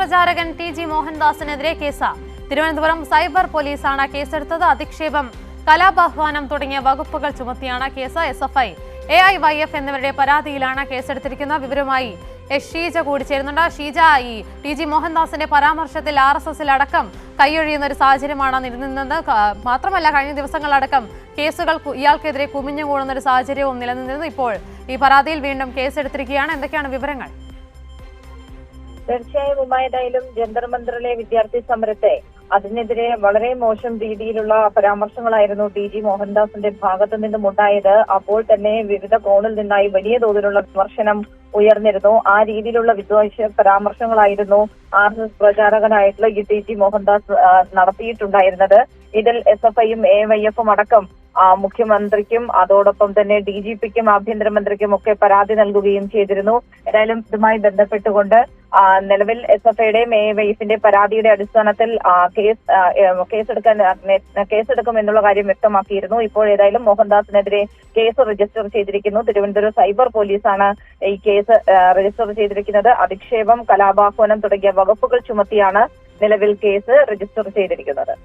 പ്രചാരകൻ TG. മോഹൻദാസിനെതിരെ case. Thiruvananthapuram cyber പോലീസാണ് കേസെടുത്തത്. അധിക്ഷേപം, കലാപാഹ്വാനം തുടങ്ങിയ വകുപ്പുകൾ ചുമത്തിയാണ് കേസ്. SFI, AIYF എന്നിവരുടെ പരാതിയിലാണ് കേസെടുത്തിരിക്കുന്നത്. വിവരമായി ഷീജ കൂടി ചേരുന്നുണ്ട്. ഷീജ, ഈ ടി.ജി. മോഹൻദാസിന്റെ പരാമർശത്തിൽ RSSൽ അടക്കം കൈയൊഴിയുന്ന ഒരു സാഹചര്യമാണ് നിലനിന്നത്. മാത്രമല്ല, കഴിഞ്ഞ ദിവസങ്ങളടക്കം കേസുകൾ ഇയാൾക്കെതിരെ കുമിഞ്ഞുകൂടുന്ന ഒരു സാഹചര്യവും നിലനിന്നിരുന്നു. ഇപ്പോൾ ഈ പരാതിയിൽ വീണ്ടും കേസെടുത്തിരിക്കുകയാണ്. എന്തൊക്കെയാണ് വിവരങ്ങൾ? തീർച്ചയായും ഉമായതായാലും ജന്തർ മന്ദറിലെ വിദ്യാർത്ഥി സമരത്തെ അതിനെതിരെ വളരെ മോശം രീതിയിലുള്ള പരാമർശങ്ങളായിരുന്നു ടി.ജി. മോഹൻദാസിന്റെ ഭാഗത്തു നിന്നും ഉണ്ടായത്. അപ്പോൾ തന്നെ വിവിധ കോണിൽ നിന്നായി വലിയ തോതിലുള്ള വിമർശനം ഉയർന്നിരുന്നു. ആ രീതിയിലുള്ള വിദ്വേഷ പരാമർശങ്ങളായിരുന്നു RSS പ്രചാരകനായിട്ടുള്ള ടി.ജി. മോഹൻദാസ് നടത്തിയിട്ടുണ്ടായിരുന്നത്. ഇതിൽ SFIയും AIYFും അടക്കം മുഖ്യമന്ത്രിക്കും അതോടൊപ്പം തന്നെ DGPക്കും ആഭ്യന്തരമന്ത്രിക്കും ഒക്കെ പരാതി നൽകുകയും ചെയ്തിരുന്നു. ഏതായാലും ഇതുമായി ബന്ധപ്പെട്ടുകൊണ്ട് നിലവിൽ SFIയുടെയും AIYFിന്റെ പരാതിയുടെ അടിസ്ഥാനത്തിൽ കേസെടുക്കും എന്നുള്ള കാര്യം വ്യക്തമാക്കിയിരുന്നു. ഇപ്പോൾ ഏതായാലും മോഹൻദാസിനെതിരെ കേസ് രജിസ്റ്റർ ചെയ്തിരിക്കുന്നു. തിരുവനന്തപുരം സൈബർ പോലീസാണ് ഈ കേസ് രജിസ്റ്റർ ചെയ്തിരിക്കുന്നത്. അധിക്ഷേപം, കലാപാഹ്വാനം തുടങ്ങിയ വകുപ്പുകൾ ചുമത്തിയാണ് നിലവിൽ കേസ് രജിസ്റ്റർ ചെയ്തിരിക്കുന്നത്.